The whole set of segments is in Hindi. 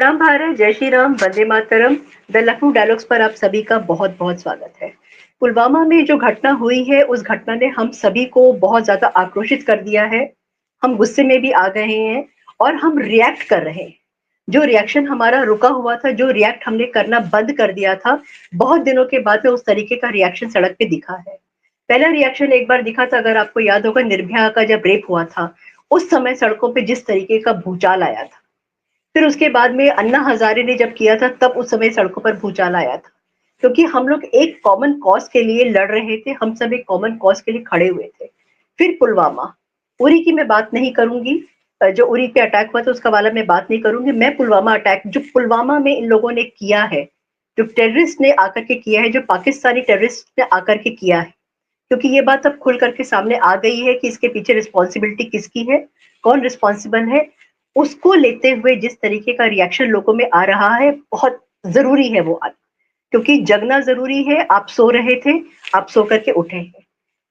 प्रणाम भारत, जय श्री राम, वंदे मातरम। द लखनऊ डायलॉग्स पर आप सभी का बहुत-बहुत स्वागत है। पुलवामा में जो घटना हुई है, उस घटना ने हम सभी को बहुत ज़्यादा आक्रोशित कर दिया है। हम गुस्से में भी आ गए हैं और हम रिएक्ट कर रहे हैं। जो रिएक्शन हमारा रुका हुआ था, जो रिएक्ट हमने करना बंद कर दिया था, बहुत दिनों के बाद में उस तरीके का रिएक्शन सड़क पे दिखा है। पहला रिएक्शन एक बार दिखा था, अगर आपको याद होगा, निर्भया का जब रेप हुआ था, उस समय सड़कों पे जिस तरीके का भूचाल आया था। फिर उसके बाद में अन्ना हजारे ने जब किया था, तब उस समय सड़कों पर भूचाल आया था, क्योंकि हम लोग एक कॉमन कॉज के लिए लड़ रहे थे, हम सब एक कॉमन कॉज के लिए खड़े हुए थे। फिर पुलवामा, उरी की मैं बात नहीं करूंगी, जो उरी पे अटैक हुआ था उसका वाला मैं बात नहीं करूंगी। मैं पुलवामा अटैक जो पुलवामा में इन लोगों ने किया है, जो टेररिस्ट ने आकर के किया है, जो पाकिस्तानी टेररिस्ट ने आकर के किया है, क्योंकि ये बात अब खुल करके सामने आ गई है कि इसके पीछे रिस्पॉन्सिबिलिटी किसकी है, कौन रिस्पॉन्सिबल है। उसको लेते हुए जिस तरीके का रिएक्शन लोगों में आ रहा है, बहुत जरूरी है वो आना, क्योंकि जगना जरूरी है। आप सो रहे थे, आप सो करके उठे हैं।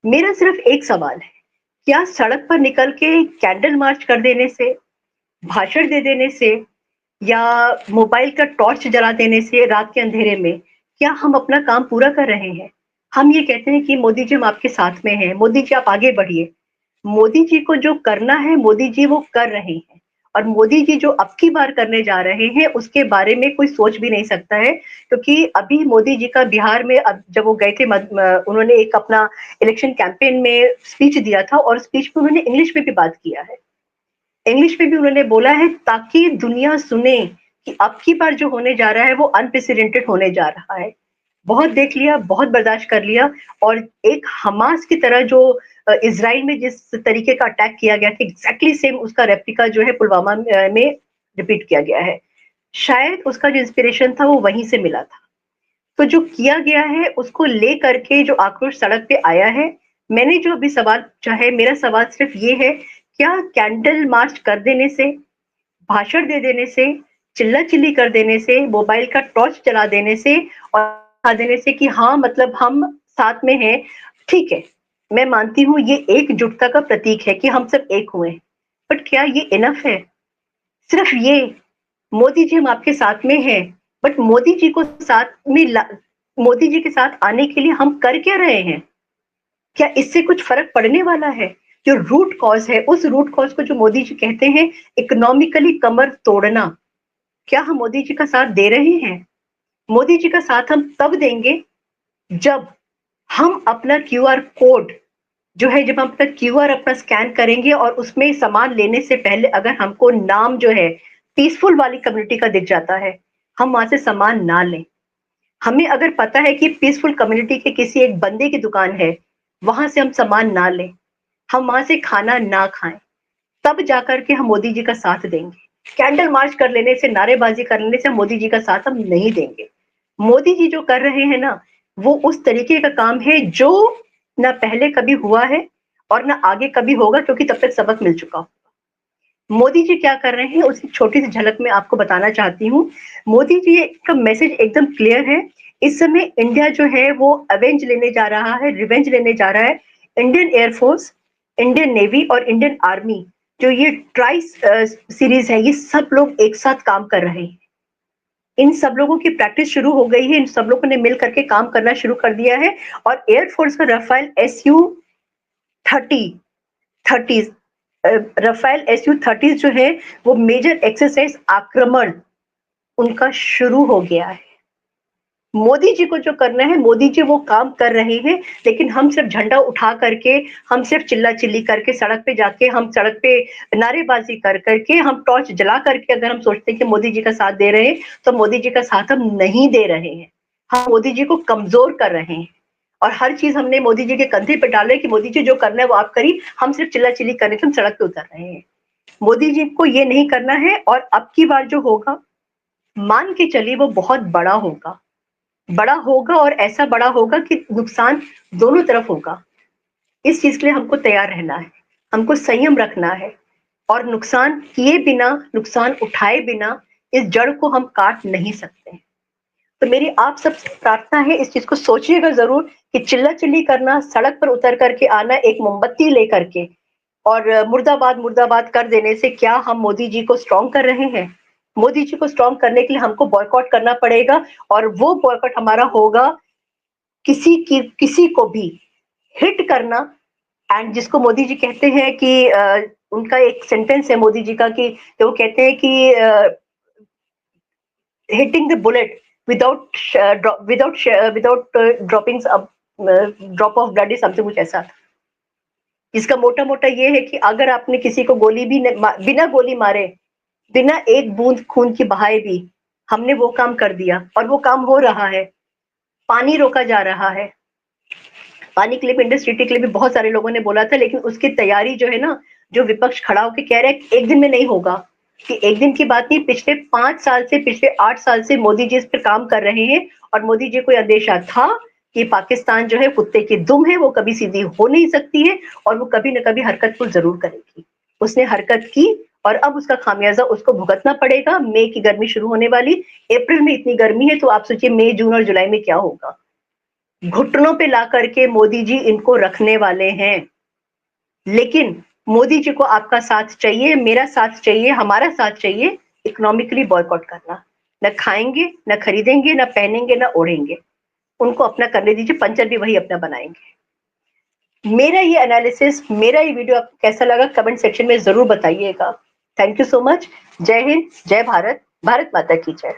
मेरा सिर्फ एक सवाल है, क्या सड़क पर निकल के कैंडल मार्च कर देने से, भाषण दे देने से, या मोबाइल का टॉर्च जला देने से रात के अंधेरे में, क्या हम अपना काम पूरा कर रहे हैं? हम ये कहते हैं कि मोदी जी हम आपके साथ में हैं, मोदी जी आप आगे बढ़िए। मोदी जी को जो करना है, मोदी जी वो कर रहे हैं, और मोदी जी जो अब की बार करने जा रहे हैं उसके बारे में कोई सोच भी नहीं सकता है, क्योंकि अभी मोदी जी का बिहार में, अब जब वो गए थे, उन्होंने एक अपना इलेक्शन कैंपेन में स्पीच दिया था, और स्पीच में उन्होंने इंग्लिश में भी बात किया है। इंग्लिश में भी उन्होंने बोला है, ताकि दुनिया सुने कि अब की बार जो होने जा रहा है वो अनप्रेसिडेंटेड होने जा रहा है। बहुत देख लिया, बहुत बर्दाश्त कर लिया, और एक हमास की तरह जो इज़राइल में जिस तरीके का अटैक किया गया था, एग्ज़ैक्टली सेम उसका रेप्लिका जो है पुलवामा में रिपीट किया गया है। शायद उसका जो इंस्पिरेशन था वो वहीं से मिला था। तो जो किया गया है उसको ले करके जो आक्रोश सड़क पे आया है, मैंने जो अभी सवाल पूछा है, मेरा सवाल सिर्फ ये है, क्या कैंडल मार्च कर देने से, भाषण दे देने से, चिल्ला-चिल्ली कर देने से, मोबाइल का टॉर्च जला देने से और दिखा देने से कि हाँ, मतलब हम साथ में हैं, ठीक है, मैं मानती हूँ ये एकजुटता का प्रतीक है कि हम सब एक हुए हैं। बट क्या ये इनफ है? सिर्फ ये, मोदी जी हम आपके साथ में हैं, बट मोदी जी को साथ में मोदी जी के साथ आने के लिए हम कर क्या रहे हैं? क्या इससे कुछ फर्क पड़ने वाला है? जो रूट कॉज है, उस रूट कॉज को जो मोदी जी कहते हैं, इकोनॉमिकली कमर तोड़ना, क्या हम मोदी जी का साथ दे रहे हैं? मोदी जी का साथ हम तब देंगे जब हम अपना क्यूआर कोड जो है, जब हम अपना क्यूआर अपना स्कैन करेंगे और उसमें सामान लेने से पहले अगर हमको नाम जो है पीसफुल वाली कम्युनिटी का दिख जाता है, हम वहां से सामान ना लें। हमें अगर पता है कि पीसफुल कम्युनिटी के किसी एक बंदे की दुकान है, वहां से हम सामान ना लें, हम वहां से खाना ना खाएं, तब जाकर के हम मोदी जी का साथ देंगे। कैंडल मार्च कर लेने से, नारेबाजी कर लेने से मोदी जी का साथ हम नहीं देंगे। मोदी जी जो कर रहे हैं ना, वो उस तरीके का काम है जो ना पहले कभी हुआ है और ना आगे कभी होगा, क्योंकि तब तक सबक मिल चुका। मोदी जी क्या कर रहे हैं उसकी छोटी सी झलक मैं आपको बताना चाहती हूँ। मोदी जी का मैसेज एकदम क्लियर है। इस समय इंडिया जो है वो अवेंज लेने जा रहा है, रिवेंज लेने जा रहा है। इंडियन एयरफोर्स, इंडियन नेवी और इंडियन आर्मी, जो ये ट्राई सीरीज है, ये सब लोग एक साथ काम कर रहे हैं। इन सब लोगों की प्रैक्टिस शुरू हो गई है, इन सब लोगों ने मिल करके काम करना शुरू कर दिया है। और एयरफोर्स का राफेल SU-30 30 राफेल SU-30 जो है वो मेजर एक्सरसाइज आक्रमण उनका शुरू हो गया है। मोदी जी को जो करना है, मोदी जी वो काम कर रहे हैं, लेकिन हम सिर्फ झंडा उठा करके, हम सिर्फ चिल्ला चिल्ली करके, सड़क पे जाके, हम सड़क पे नारेबाजी कर करके, हम टॉर्च जला करके अगर हम सोचते हैं कि मोदी जी का साथ दे रहे हैं, तो मोदी जी का साथ हम नहीं दे रहे हैं। हम मोदी जी को कमजोर कर रहे हैं, और हर चीज हमने मोदी जी के कंधे पे डाल रहे हैं कि मोदी जी जो करना है वो आप करिए, हम सिर्फ चिल्ला चिल्ली कर रहे थे, हम सड़क पे उतर रहे हैं। मोदी जी को ये नहीं करना है, और अब की बार जो होगा, मान के चलिए वो बहुत बड़ा होगा, बड़ा होगा, और ऐसा बड़ा होगा कि नुकसान दोनों तरफ होगा। इस चीज के लिए हमको तैयार रहना है, हमको संयम रखना है, और नुकसान किए बिना, नुकसान उठाए बिना इस जड़ को हम काट नहीं सकते। तो मेरी आप सबसे प्रार्थना है, इस चीज को सोचिएगा जरूर कि चिल्ला चिल्ली करना, सड़क पर उतर करके आना एक मोमबत्ती लेकर के और मुर्दाबाद मुर्दाबाद कर देने से क्या हम मोदी जी को स्ट्रॉन्ग कर रहे हैं? मोदी जी को स्ट्रॉन्ग करने के लिए हमको बॉयकॉट करना पड़ेगा और वो बॉयकॉट हमारा होगा किसी को भी हिट करना। एंड जिसको मोदी जी कहते हैं कि उनका एक सेंटेंस है मोदी जी का कि वो कहते हैं कि hitting the bullet without dropping drop of blood is something, कुछ ऐसा। इसका मोटा मोटा ये है कि अगर आपने किसी को गोली भी बिना गोली मारे, बिना एक बूंद खून की बहाए भी हमने वो काम कर दिया और वो काम हो रहा है। पानी रोका जा रहा है, पानी के लिए भी इंडस ट्रीटी के लिए भी बहुत सारे लोगों ने बोला था, लेकिन उसकी तैयारी जो है ना, जो विपक्ष खड़ा होकर कह रहे हैं एक दिन में नहीं होगा, कि एक दिन की बात नहीं, पिछले 5 साल से, पिछले 8 साल से मोदी जी इस पर काम कर रहे हैं और मोदी जी को अंदेशा था कि पाकिस्तान जो है कुत्ते की दुम है, वो कभी सीधी हो नहीं सकती है और वो कभी न कभी हरकत को जरूर करेगी। उसने हरकत की और अब उसका खामियाजा उसको भुगतना पड़ेगा। मई की गर्मी शुरू होने वाली, अप्रैल में इतनी गर्मी है तो आप सोचिए मई, जून और जुलाई में क्या होगा। घुटनों पे ला करके मोदी जी इनको रखने वाले हैं। लेकिन मोदी जी को आपका साथ चाहिए, मेरा साथ चाहिए, हमारा साथ चाहिए इकोनॉमिकली बॉयकॉट करना। न खाएंगे, न खरीदेंगे, न पहनेंगे, न ओढ़ेंगे। उनको अपना करने दीजिए, पंचर भी वही अपना बनाएंगे। मेरा ये एनालिसिस, मेरा ये वीडियो आपको कैसा लगा कमेंट सेक्शन में जरूर बताइएगा। Thank you so much. जय हिंद, जय भारत, भारत माता की जय।